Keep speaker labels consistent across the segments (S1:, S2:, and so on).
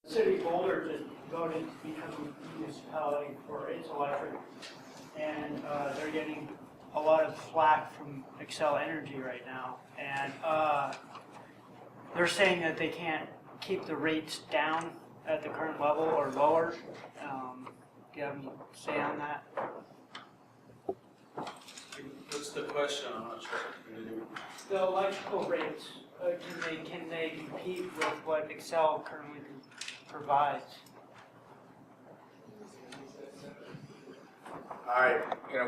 S1: City of Boulder just voted to become a municipality for its electric, and they're getting a lot of flack from Xcel Energy right now, and they're saying that they can't keep the rates down at the current level or lower. Do you have any say on that?
S2: What's the question? I'm not sure.
S1: The electrical rates, can they compete with what Xcel currently provides?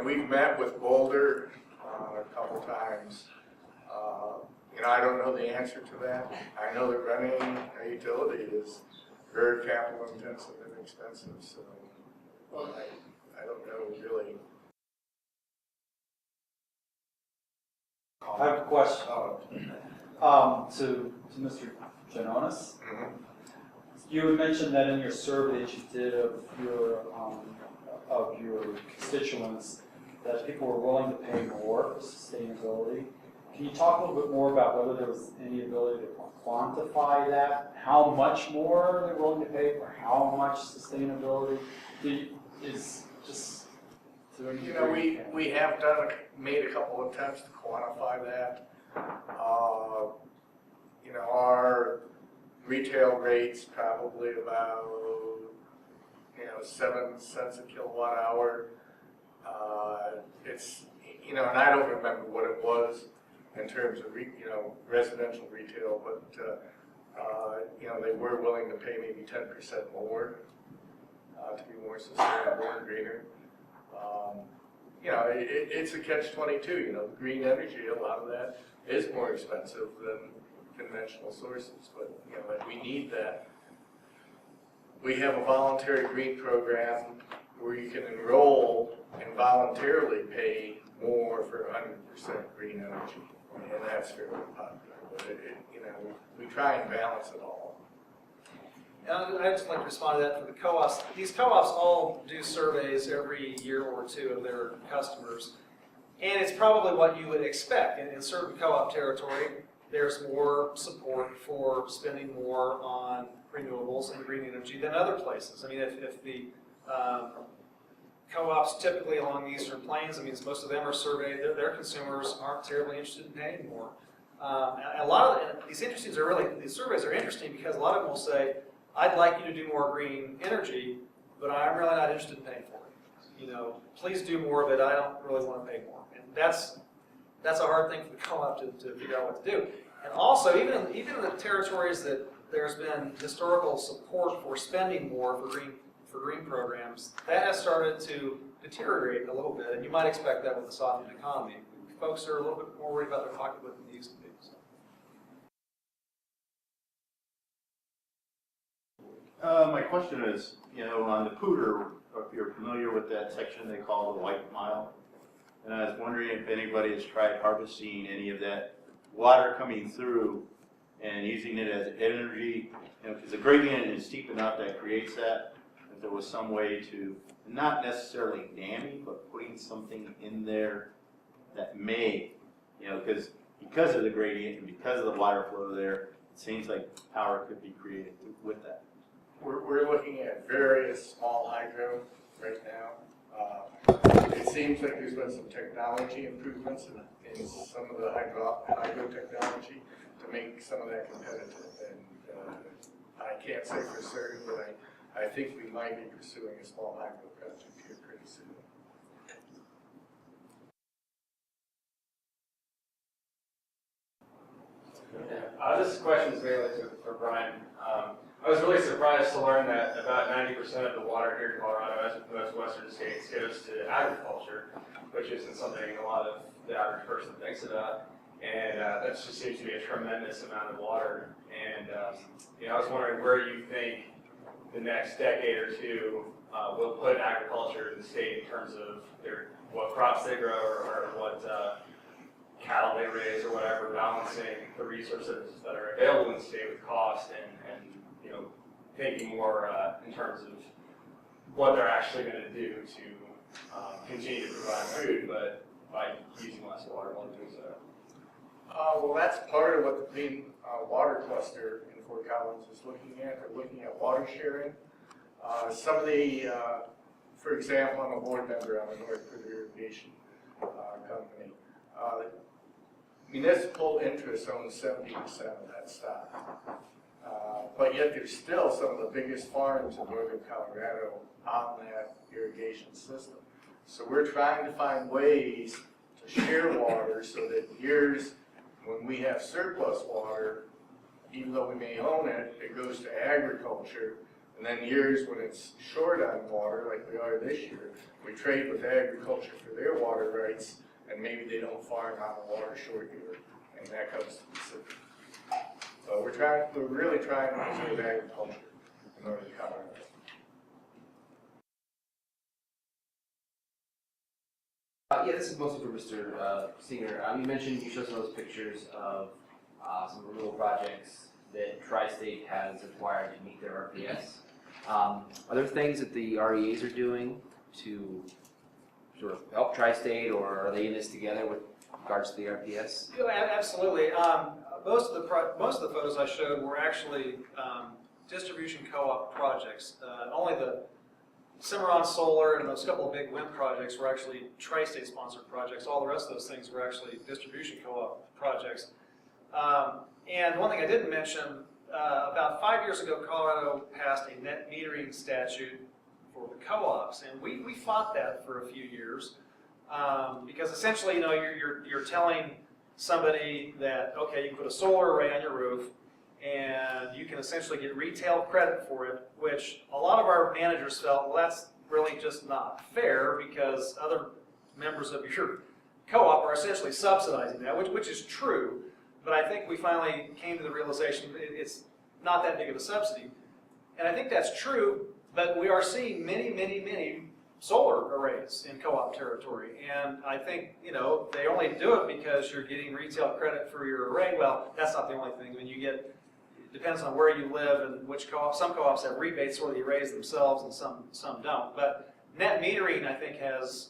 S3: We've met with Boulder a couple times. I don't know the answer to that. I know that running a utility is very capital intensive and expensive, so I don't know really.
S4: I have a question. To Mr. Janonis. You had mentioned that in your survey that you did of your constituents that people were willing to pay more for sustainability. Can you talk a little bit more about whether there was any ability to quantify that? How much more they're willing to pay for how much sustainability?
S3: We have made a couple of attempts to quantify that. Our retail rates probably about 7 cents a kilowatt hour. It's and I don't remember what it was in terms of residential retail, but they were willing to pay maybe 10% more to be more sustainable and greener. It's a catch-22. Green energy, a lot of that is more expensive than conventional sources, but we need that. We have a voluntary green program where you can enroll and voluntarily pay more for 100% green energy, and that's fairly popular. But we try and balance it all.
S2: I'd just like to respond to that for the co-ops. These co-ops all do surveys every year or two of their customers, and it's probably what you would expect. In certain co-op territory, there's more support for spending more on renewables and green energy than other places. I mean, if the co-ops typically along the Eastern Plains, most of them are surveyed, their consumers aren't terribly interested in paying more. A lot of these surveys are interesting because a lot of them will say, I'd like you to do more green energy, but I'm really not interested in paying for it. Please do more, but I don't really want to pay more. And that's a hard thing for the co-op to figure out what to do. And also, even in the territories that there's been historical support for spending more for green programs, that has started to deteriorate a little bit, and you might expect that with the softening economy. Folks are a little bit more worried about their pocketbook than they used to be. So.
S5: My question is, on the Poudre, if you're familiar with that section they call the White Mile, and I was wondering if anybody has tried harvesting any of that water coming through and using it as energy, because the gradient is steep enough that creates that. If there was some way to, not necessarily damming, but putting something in there that may, because of the gradient and because of the water flow there, it seems like power could be created with that.
S3: We're looking at various small hydro right now. It seems like there's been some technology improvements in some of the hydro technology to make some of that competitive. And I can't say for certain, but I think we might be pursuing a small hydro project here pretty soon.
S6: This question is mainly for Brian. I was really surprised to learn that about 90% of the water here in Colorado, as with most western states, goes to agriculture, which isn't something a lot of the average person thinks about. And that just seems to be a tremendous amount of water. And I was wondering where you think the next decade or two will put agriculture in the state in terms of what crops they grow or what cattle they raise or whatever, balancing the resources that are available in the state with cost and thinking more in terms of what they're actually going to do to continue to provide food, but by using less water while doing so.
S3: Well, that's part of what the Clean Water Cluster Fort Collins is looking at. They're looking at water sharing. Some of the, for example, I'm a board member on the North Poudre Irrigation Company. Municipal interest owns 70% of that stock. But yet there's still some of the biggest farms in northern Colorado on that irrigation system. So we're trying to find ways to share water so that years when we have surplus water, even though we may own it, it goes to agriculture. And then years when it's short on water, like we are this year, we trade with agriculture for their water rights, and maybe they don't farm on a water short year, and that comes to the city. So we're really trying to preserve agriculture in northern Colorado.
S7: Yeah, this is mostly for Mr. Singer. You mentioned, you showed some of those pictures of some renewable projects that Tri-State has acquired to meet their RPS. Are there things that the REAs are doing to sort of help Tri-State, or are they in this together with regards to the RPS?
S2: Yeah, absolutely. Most of the photos I showed were actually distribution co-op projects. Only the Cimarron Solar and those couple of big wind projects were actually Tri-State sponsored projects. All the rest of those things were actually distribution co-op projects. And one thing I didn't mention, about 5 years ago, Colorado passed a net metering statute for the co-ops, and we fought that for a few years because essentially, you know, you're telling somebody that, okay, you can put a solar array on your roof, and you can essentially get retail credit for it, which a lot of our managers felt, well, that's really just not fair because other members of your co-op are essentially subsidizing that, which is true, but I think we finally came to the realization it's not that big of a subsidy. And I think that's true, but we are seeing many, many, many solar arrays in co-op territory. And I think, you know, they only do it because you're getting retail credit for your array. Well, that's not the only thing. I mean, you get, it depends on where you live and which co-op. Some co-ops have rebates for the arrays themselves and some don't. But net metering, I think, has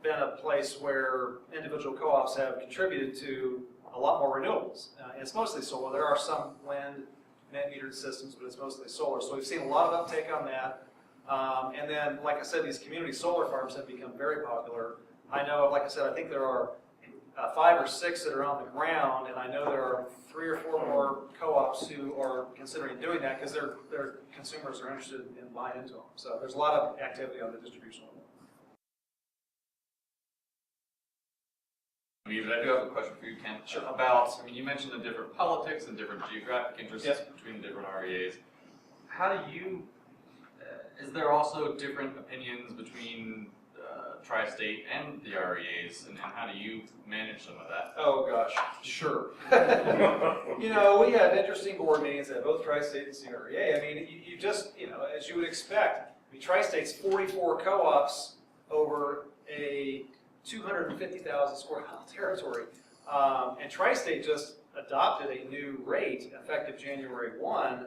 S2: been a place where individual co-ops have contributed to a lot more renewables. It's mostly solar. There are some wind net metered systems, but it's mostly solar. So we've seen a lot of uptake on that. And then, like I said, these community solar farms have become very popular. I know, like I said, I think there are 5 or 6 that are on the ground, and I know there are 3 or 4 more co-ops who are considering doing that because their consumers are interested in buying into them. So there's a lot of activity on the distribution level.
S8: I do have a question for you, Ken. Sure. About, I mean, you mentioned the different politics and different geographic interests
S2: Yes.
S8: between the different REAs. How do you, is there also different opinions between Tri-State and the REAs, and how do you manage some of that?
S2: Oh gosh, sure. You know, we have interesting board meetings at both Tri-State and CREA. I mean, you just, you know, as you would expect, I mean, Tri-State's 44 co-ops over a 250,000 square mile territory. And Tri-State just adopted a new rate effective January 1,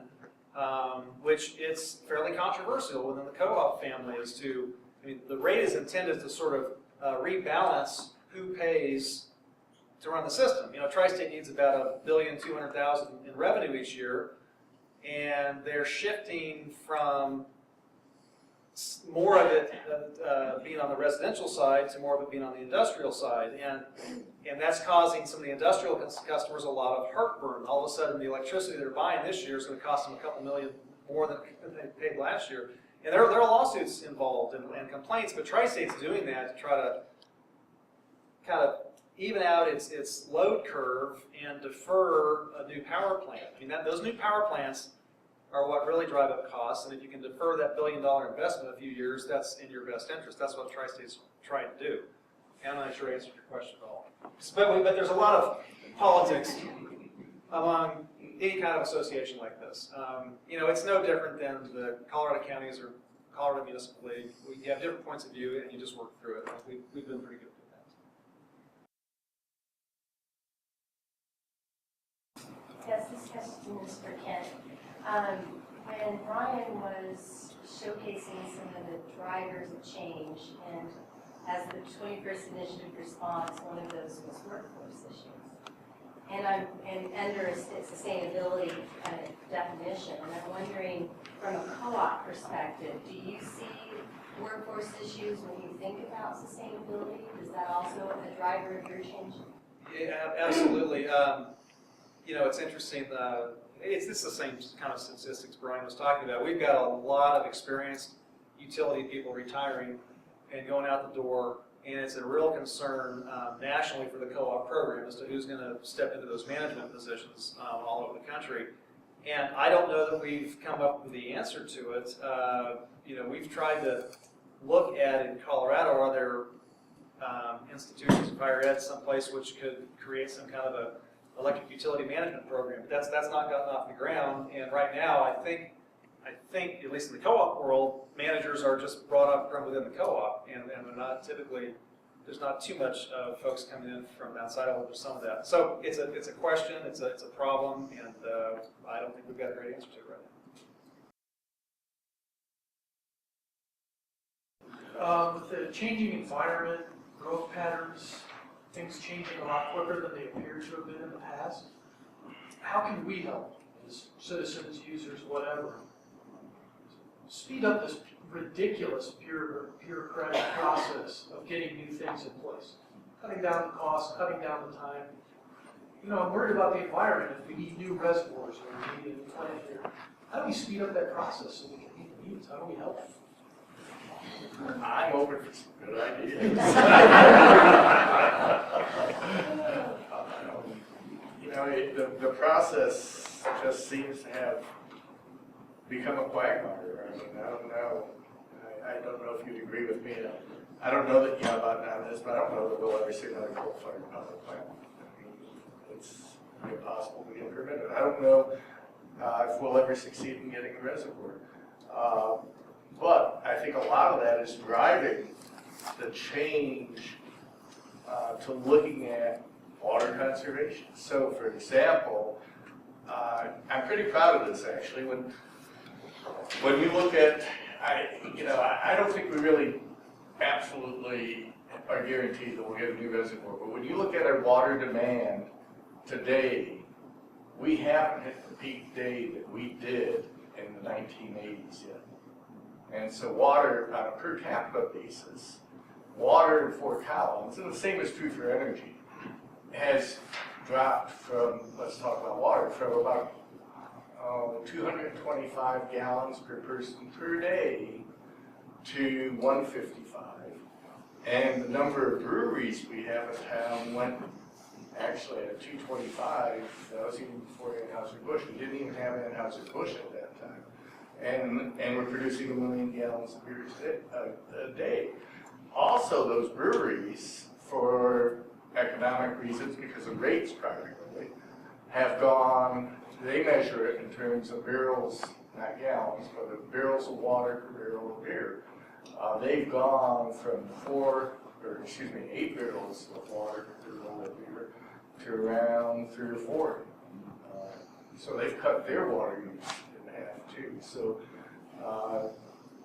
S2: which it's fairly controversial within the co-op family as to, I mean, the rate is intended to sort of rebalance who pays to run the system. You know, Tri-State needs about $1,200,000,000 in revenue each year, and they're shifting from more of it being on the residential side to more of it being on the industrial side. And that's causing some of the industrial customers a lot of heartburn. All of a sudden, the electricity they're buying this year is going to cost them a couple million more than they paid last year. And there are lawsuits involved and complaints, but Tri-State's doing that to try to kind of even out its load curve and defer a new power plant. I mean, those new power plants are what really drive up costs, and if you can defer that $1 billion investment a few years, that's in your best interest. That's what Tri-State's trying to do. And I'm not sure I answered your question at all. But there's a lot of politics among any kind of association like this. You know, it's no different than the Colorado counties or Colorado Municipal League. You have different points of view, and you just work through it. We've been pretty good at that.
S9: Yes, this question is for Ken. When Brian was showcasing some of the drivers of change, and as the 21st Initiative response, one of those was workforce issues. and under a sustainability kind of definition. And I'm wondering, from a co-op perspective, do you see workforce issues when you think about sustainability? Is that also a driver of your change?
S2: Yeah, absolutely. You know, it's interesting. This is the same kind of statistics Brian was talking about. We've got a lot of experienced utility people retiring and going out the door, and it's a real concern nationally for the co-op program as to who's going to step into those management positions all over the country. And I don't know that we've come up with the answer to it. You know, we've tried to look at in Colorado, are there institutions of higher ed someplace which could create some kind of a electric utility management program. But that's not gotten off the ground. And right now, I think at least in the co-op world, managers are just brought up from within the co-op, and they're not typically, there's not too much folks coming in from outside, although there's some of that. So it's a question, it's a problem, and I don't think we've got a great answer to it right now.
S10: With the changing environment, growth patterns, things changing a lot quicker than they appear to have been in the past, how can we help as citizens, users, whatever, speed up this ridiculous bureaucratic process of getting new things in place? Cutting down the cost, cutting down the time. You know, I'm worried about the environment. If we need new reservoirs or we need a new plant here, how do we speed up that process so we can meet the needs? How do we help?
S3: I'm open for some good ideas. You know, the process just seems to have become a quagmire. I mean, I don't know. I don't know if you'd agree with me. I don't know that, you know, about this, but I don't know that we'll ever see another coal-fired power plant. I mean, it's impossible to get permitted. I don't know if we'll ever succeed in getting a reservoir. But I think a lot of that is driving the change to looking at water conservation. So, for example, I'm pretty proud of this actually. When we look at, I don't think we really absolutely are guaranteed that we'll get a new reservoir. But when you look at our water demand today, we haven't hit the peak day that we did in the 1980s yet. And so water, on a per capita basis, water in Fort Collins, and the same is true for energy, has dropped from, let's talk about water, from about 225 gallons per person per day to 155. And the number of breweries we have in town went actually at 225. That was even before Anheuser-Busch. We didn't even have Anheuser-Busch at that time. And we're producing 1 million gallons of beer a day. Also, those breweries, for economic reasons, because of rates primarily, have gone, they measure it in terms of barrels, not gallons, but of barrels of water per barrel of beer. They've gone from 8 barrels of water per barrel of beer to around 3 or 4. So they've cut their water use in half too. So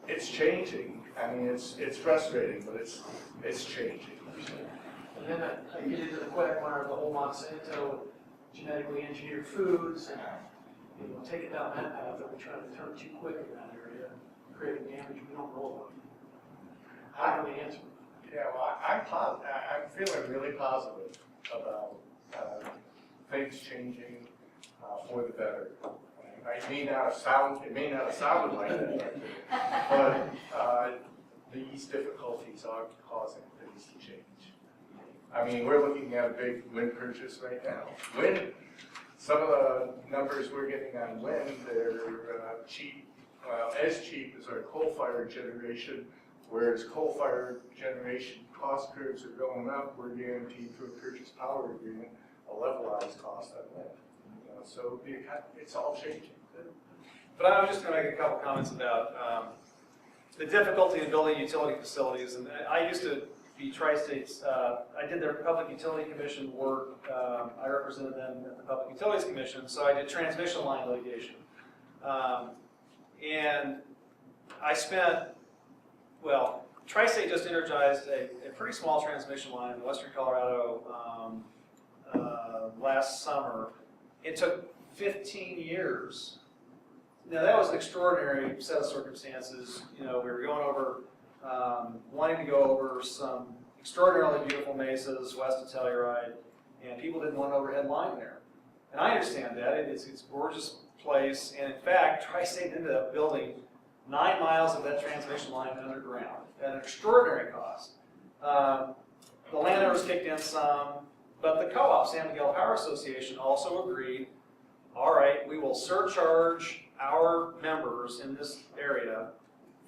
S3: it's changing. I mean, it's frustrating, but it's changing.
S10: And then I get into the quagmire of the whole Monsanto genetically engineered foods, and take it down that path that we're trying to turn too quick in that area, creating damage we don't know about. I don't know the answer.
S3: Yeah, well, I'm feeling really positive about things changing for the better. It may not have sounded like that, but these difficulties are causing things to change. I mean, we're looking at a big wind purchase right now. Wind, some of the numbers we're getting on wind, they're cheap, well, as cheap as our coal-fired generation, whereas coal-fired generation cost curves are going up. We're guaranteed through a purchase power agreement a levelized cost on wind. So it's all changing.
S2: But I was just going to make a couple comments about the difficulty in building utility facilities. And I used to be Tri-State's, I did their Public Utility Commission work. I represented them at the Public Utilities Commission, so I did transmission line litigation. And I spent, well, Tri-State just energized a pretty small transmission line in western Colorado last summer. It took 15 years. Now, that was an extraordinary set of circumstances. You know, we were going over, wanting to go over some extraordinarily beautiful mesas west of Telluride, and people didn't want an overhead line there. And I understand that. It's a gorgeous place, and in fact, Tri-State ended up building 9 miles of that transmission line underground at an extraordinary cost. The landowners kicked in some, but the co-op, San Miguel Power Association, also agreed, all right, we will surcharge our members in this area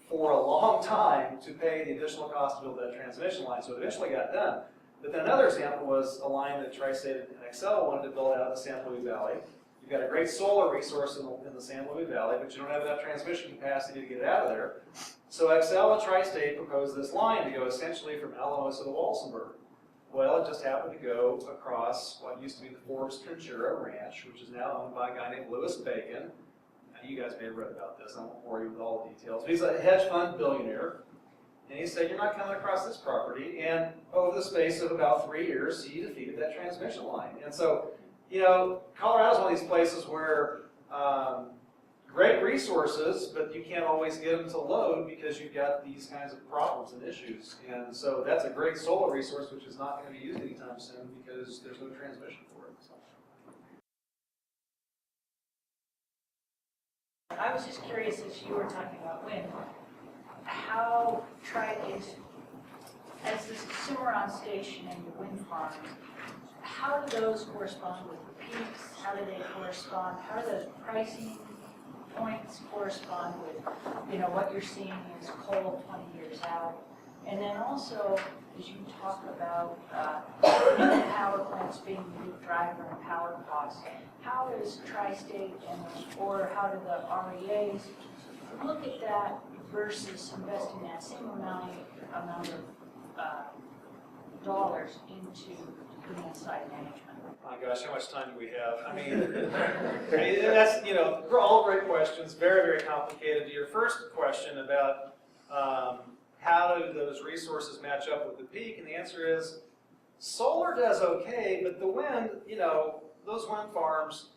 S2: for a long time to pay the additional cost to build that transmission line. So it eventually got done. But then another example was a line that Tri-State and Excel wanted to build out of the San Luis Valley. You've got a great solar resource in the San Luis Valley, but you don't have enough transmission capacity to get it out of there. So Excel and Tri-State proposed this line to go essentially from Alamosa to Walsenburg. Well, it just happened to go across what used to be the Forbes Trinchera Ranch, which is now owned by a guy named Louis Bacon. Now, you guys may have read about this. I won't bore you with all the details. But he's a hedge fund billionaire. And he said, you're not coming across this property. And over the space of about 3 years, he defeated that transmission line. And so, you know, Colorado's one of these places where great resources, but you can't always get them to load because you've got these kinds of problems and issues. And so that's a great solar resource, which is not going to be used anytime soon because there's no transmission for it. So.
S11: I was just curious, as you were talking about wind, how as the Cimarron Station and the wind farms, how do those correspond with the peaks? How do they correspond? How do those pricing points correspond with, you know, what you're seeing is coal 20 years out? And then also, as you talk about new power plants being the new driver in power costs, how does Tri-State or how do the REAs look at that versus investing that same amount of dollars into demand-side management?
S2: My gosh, how much time do we have? I mean, that's, you know, they're all great questions, very, very complicated. To your first question about how do those resources match up with the peak, and the answer is solar does okay, but the wind, you know, those wind farms,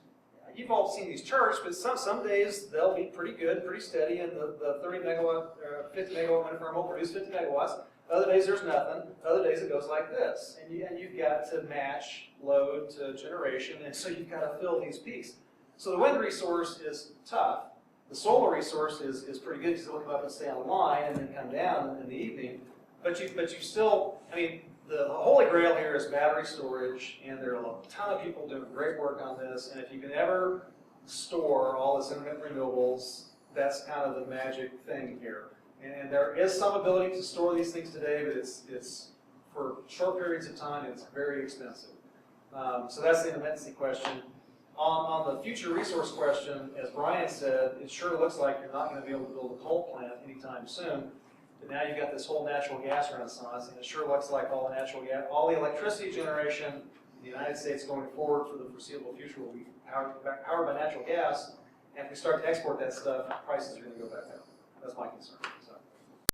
S2: you've all seen these charts, but some days they'll be pretty good, pretty steady, and the 30 megawatt, 50 megawatt wind farm will produce 50 megawatts. Other days there's nothing. Other days it goes like this. And you've got to match load to generation, and so you've got to fill these peaks. So the wind resource is tough. The solar resource is pretty good because it'll come up and stay on the line and then come down in the evening. But you still, I mean, the holy grail here is battery storage, and there are a ton of people doing great work on this. And if you can ever store all this intermittent renewables, that's kind of the magic thing here. And there is some ability to store these things today, but it's for short periods of time, and it's very expensive. So that's the intermittency question. On the future resource question, as Brian said, it sure looks like you're not going to be able to build a coal plant anytime soon. But now you've got this whole natural gas renaissance, and it sure looks like all the natural gas, all the electricity generation in the United States going forward for the foreseeable future will be powered by natural gas. And if we start to export that stuff, prices are going to go back up. That's my concern.